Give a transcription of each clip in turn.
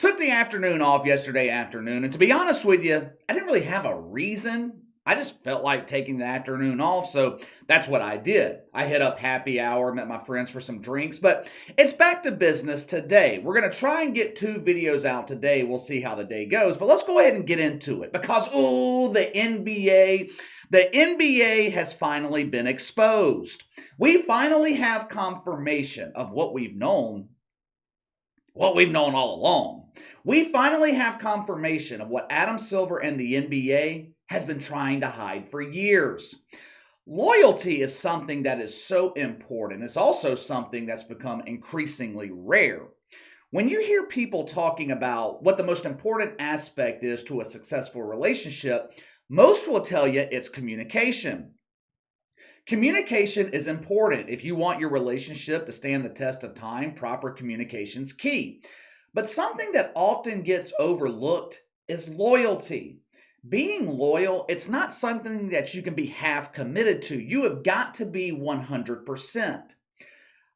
Took the afternoon off yesterday afternoon, and to be honest with you, I didn't really have a reason. I just felt like taking the afternoon off, so that's what I did. I hit up happy hour, met my friends for some drinks, but it's back to business today. We're going to try and get 2 videos out today. We'll see how the day goes, but let's go ahead and get into it because, the NBA. The NBA has finally been exposed. We finally have confirmation of what we've known all along. We finally have confirmation of what Adam Silver and the NBA has been trying to hide for years. Loyalty is something that is so important. It's also something that's become increasingly rare. When you hear people talking about what the most important aspect is to a successful relationship, most will tell you it's communication. Communication is important. If you want your relationship to stand the test of time, proper communication is key. But something that often gets overlooked is loyalty. Being loyal, it's not something that you can be half committed to. You have got to be 100%.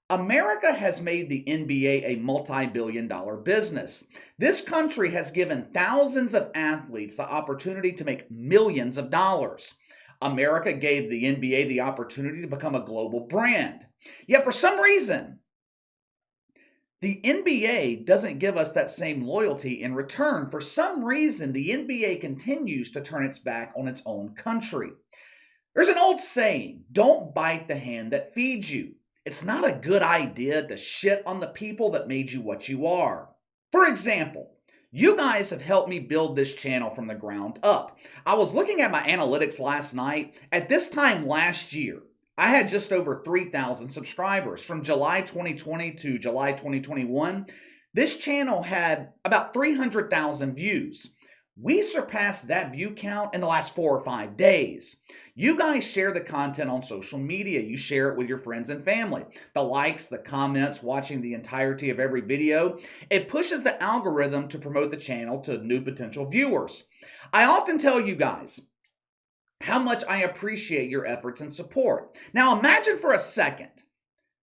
America has made the NBA a multi-billion-dollar business. This country has given thousands of athletes the opportunity to make millions of dollars. America gave the NBA the opportunity to become a global brand. Yet for some reason, the NBA doesn't give us that same loyalty in return. For some reason, the NBA continues to turn its back on its own country. There's an old saying, don't bite the hand that feeds you. It's not a good idea to shit on the people that made you what you are. For example, you guys have helped me build this channel from the ground up. I was looking at my analytics last night. At this time last year, I had just over 3,000 subscribers. From July 2020 to July 2021, this channel had about 300,000 views. We surpassed that view count in the last 4 or 5 days. You guys share the content on social media. You share it with your friends and family. The likes, the comments, watching the entirety of every video. It pushes the algorithm to promote the channel to new potential viewers. I often tell you guys how much I appreciate your efforts and support. Now imagine for a second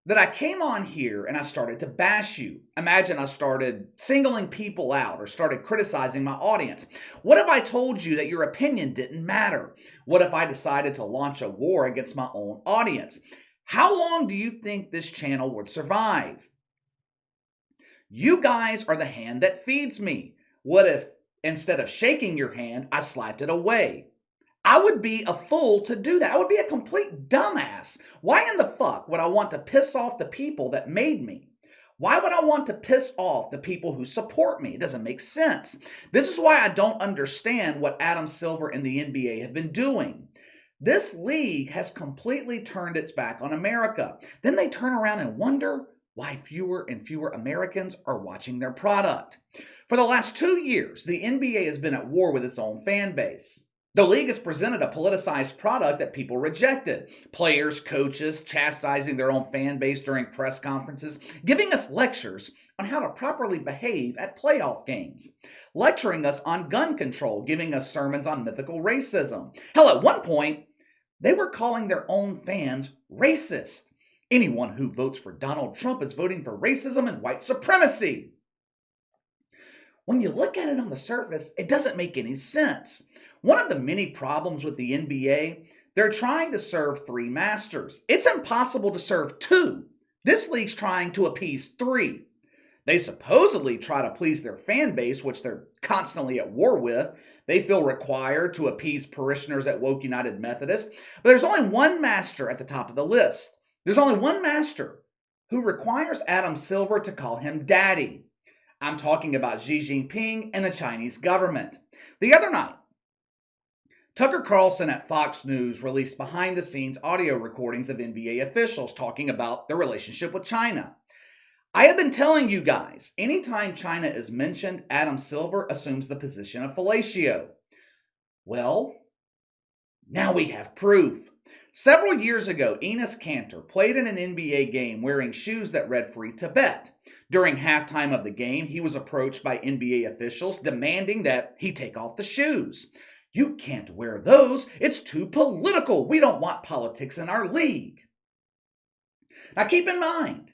that I came on here and I started to bash you. Imagine I started singling people out or started criticizing my audience. What if I told you that your opinion didn't matter? What if I decided to launch a war against my own audience? How long do you think this channel would survive? You guys are the hand that feeds me. What if instead of shaking your hand, I slapped it away? I would be a fool to do that. I would be a complete dumbass. Why in the fuck would I want to piss off the people that made me? Why would I want to piss off the people who support me? It doesn't make sense. This is why I don't understand what Adam Silver and the NBA have been doing. This league has completely turned its back on America. Then they turn around and wonder why fewer and fewer Americans are watching their product. For the last 2 years, the NBA has been at war with its own fan base. The league has presented a politicized product that people rejected. Players, coaches, chastising their own fan base during press conferences, giving us lectures on how to properly behave at playoff games, lecturing us on gun control, giving us sermons on mythical racism. Hell, at one point, they were calling their own fans racist. Anyone who votes for Donald Trump is voting for racism and white supremacy. When you look at it on the surface, it doesn't make any sense. One of the many problems with the NBA, they're trying to serve 3 masters. It's impossible to serve 2. This league's trying to appease 3. They supposedly try to please their fan base, which they're constantly at war with. They feel required to appease parishioners at Woke United Methodist. But there's only one master at the top of the list. There's only one master who requires Adam Silver to call him daddy. I'm talking about Xi Jinping and the Chinese government. The other night, Tucker Carlson at Fox News released behind-the-scenes audio recordings of NBA officials talking about their relationship with China. I have been telling you guys, anytime China is mentioned, Adam Silver assumes the position of fellatio. Well, now we have proof. Several years ago, Enes Kanter played in an NBA game wearing shoes that read Free Tibet. During halftime of the game, he was approached by NBA officials demanding that he take off the shoes. You can't wear those. It's too political. We don't want politics in our league. Now keep in mind,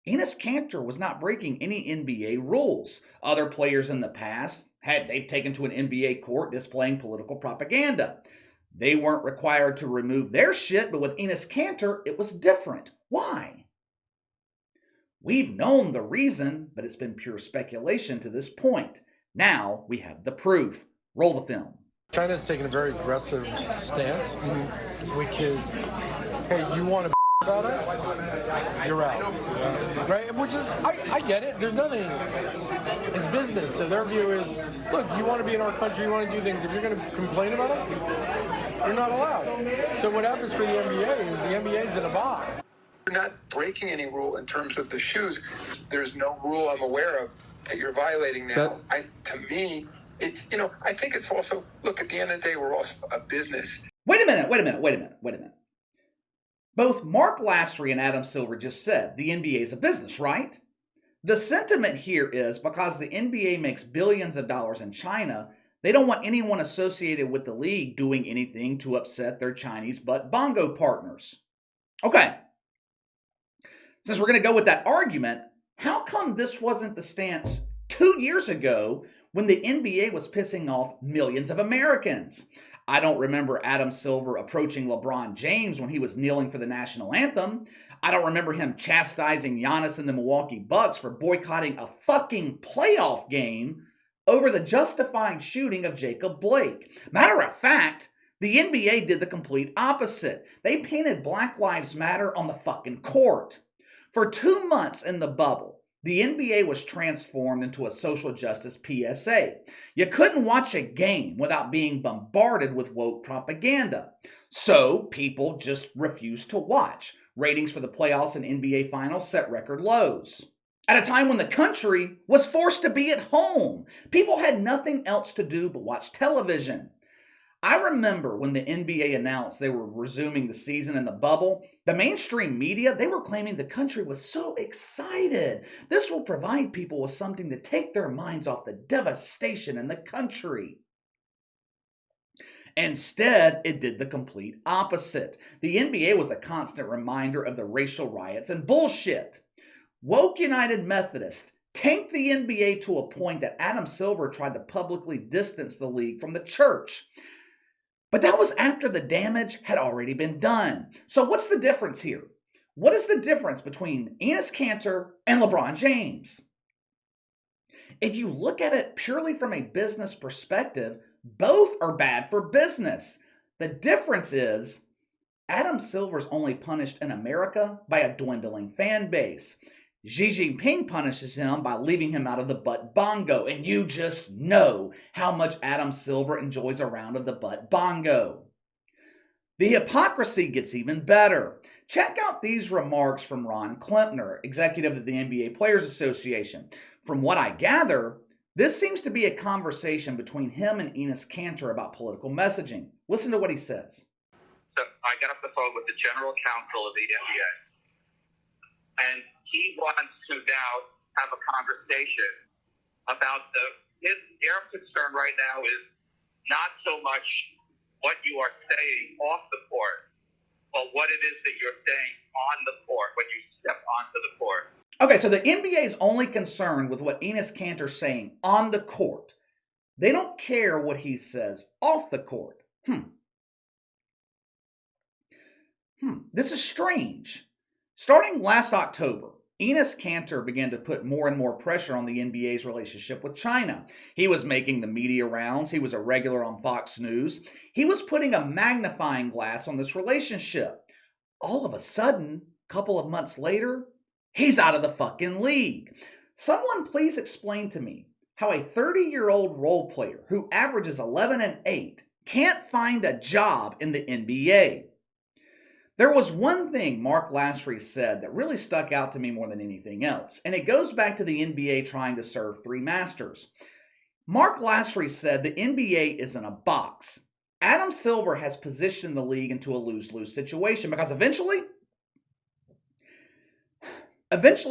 Enes Kanter was not breaking any NBA rules. Other players in the past they've taken to an NBA court displaying political propaganda. They weren't required to remove their shit, but with Enes Kanter, it was different. Why? We've known the reason, but it's been pure speculation to this point. Now we have the proof. Roll the film. China's taken a very aggressive stance, which is, hey, you want to about us? You're out. Right? Which is, I get it. There's nothing. It's business. So their view is, look, you want to be in our country, you want to do things. If you're going to complain about us, you're not allowed. So what happens for the NBA is the NBA's in a box. You're not breaking any rule in terms of the shoes. There's no rule I'm aware of that you're violating now. I think it's also, look, at the end of the day, we're also a business. Wait a minute. Both Mark Lassery and Adam Silver just said the NBA is a business, right? The sentiment here is because the NBA makes billions of dollars in China, they don't want anyone associated with the league doing anything to upset their Chinese butt bongo partners. Okay. Since we're going to go with that argument, how come this wasn't the stance 2 years ago when the NBA was pissing off millions of Americans? I don't remember Adam Silver approaching LeBron James when he was kneeling for the national anthem. I don't remember him chastising Giannis and the Milwaukee Bucks for boycotting a fucking playoff game over the justified shooting of Jacob Blake. Matter of fact, the NBA did the complete opposite. They painted Black Lives Matter on the fucking court. For 2 months in the bubble, the NBA was transformed into a social justice PSA. You couldn't watch a game without being bombarded with woke propaganda. So people just refused to watch. Ratings for the playoffs and NBA finals set record lows. At a time when the country was forced to be at home, people had nothing else to do but watch television. I remember when the NBA announced they were resuming the season in the bubble, the mainstream media, they were claiming the country was so excited. This will provide people with something to take their minds off the devastation in the country. Instead, it did the complete opposite. The NBA was a constant reminder of the racial riots and bullshit. Woke United Methodist tanked the NBA to a point that Adam Silver tried to publicly distance the league from the church. But that was after the damage had already been done. So what's the difference here? What is the difference between Enes Kanter and LeBron James? If you look at it purely from a business perspective, both are bad for business. The difference is Adam Silver's only punished in America by a dwindling fan base. Xi Jinping punishes him by leaving him out of the butt bongo, and you just know how much Adam Silver enjoys a round of the butt bongo. The hypocrisy gets even better. Check out these remarks from Ron Klempner, executive of the NBA Players Association. From what I gather, this seems to be a conversation between him and Enes Kanter about political messaging. Listen to what he says. So I got off the phone with the general counsel of the NBA, and he wants to now have a conversation about their concern right now is not so much what you are saying off the court, but what it is that you're saying on the court when you step onto the court. Okay, so the NBA is only concerned with what Enes Kanter's saying on the court. They don't care what he says off the court. This is strange. Starting last October, Enes Kanter began to put more and more pressure on the NBA's relationship with China. He was making the media rounds. He was a regular on Fox News. He was putting a magnifying glass on this relationship. All of a sudden, a couple of months later, he's out of the fucking league. Someone please explain to me how a 30-year-old role player who averages 11-8 can't find a job in the NBA. There was one thing Mark Lassery said that really stuck out to me more than anything else, and it goes back to the NBA trying to serve three masters. Mark Lassery said the NBA is in a box. Adam Silver has positioned the league into a lose-lose situation because eventually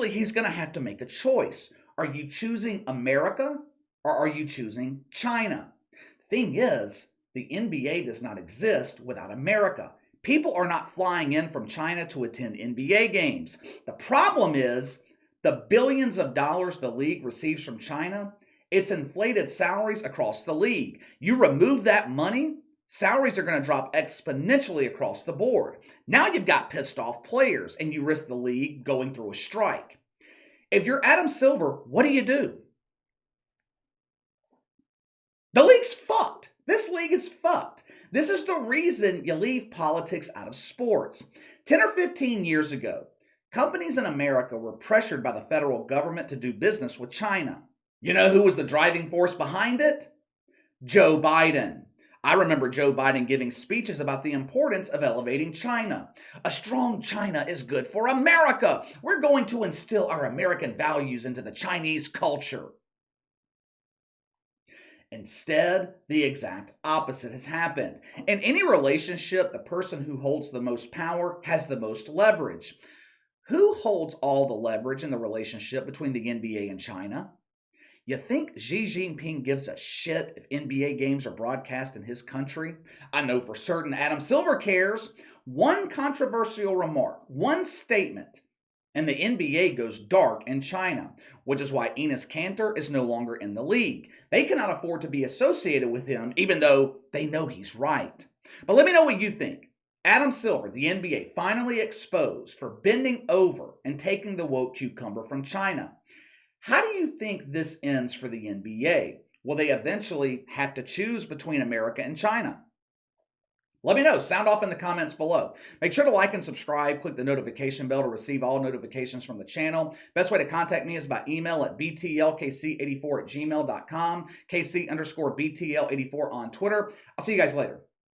he's going to have to make a choice. Are you choosing America or are you choosing China? The thing is, the NBA does not exist without America. People are not flying in from China to attend NBA games. The problem is The billions of dollars the league receives from China, it's inflated salaries across the league. You remove that money, salaries are going to drop exponentially across the board. Now you've got pissed off players and you risk the league going through a strike. If you're Adam Silver, what do? The league's fucked. This league is fucked. This is the reason you leave politics out of sports. 10 or 15 years ago, companies in America were pressured by the federal government to do business with China. You know who was the driving force behind it? Joe Biden. I remember Joe Biden giving speeches about the importance of elevating China. A strong China is good for America. We're going to instill our American values into the Chinese culture. Instead, the exact opposite has happened. In any relationship, the person who holds the most power has the most leverage. Who holds all the leverage in the relationship between the NBA and China? You think Xi Jinping gives a shit if NBA games are broadcast in his country? I know for certain Adam Silver cares. One controversial remark, one statement, and the NBA goes dark in China, which is why Enes Kanter is no longer in the league. They cannot afford to be associated with him, even though they know he's right. But let me know what you think. Adam Silver, the NBA, finally exposed for bending over and taking the woke cucumber from China. How do you think this ends for the NBA? Will they eventually have to choose between America and China? Let me know. Sound off in the comments below. Make sure to like and subscribe. Click the notification bell to receive all notifications from the channel. Best way to contact me is by email at btlkc84@gmail.com, KC_BTL84 on Twitter. I'll see you guys later.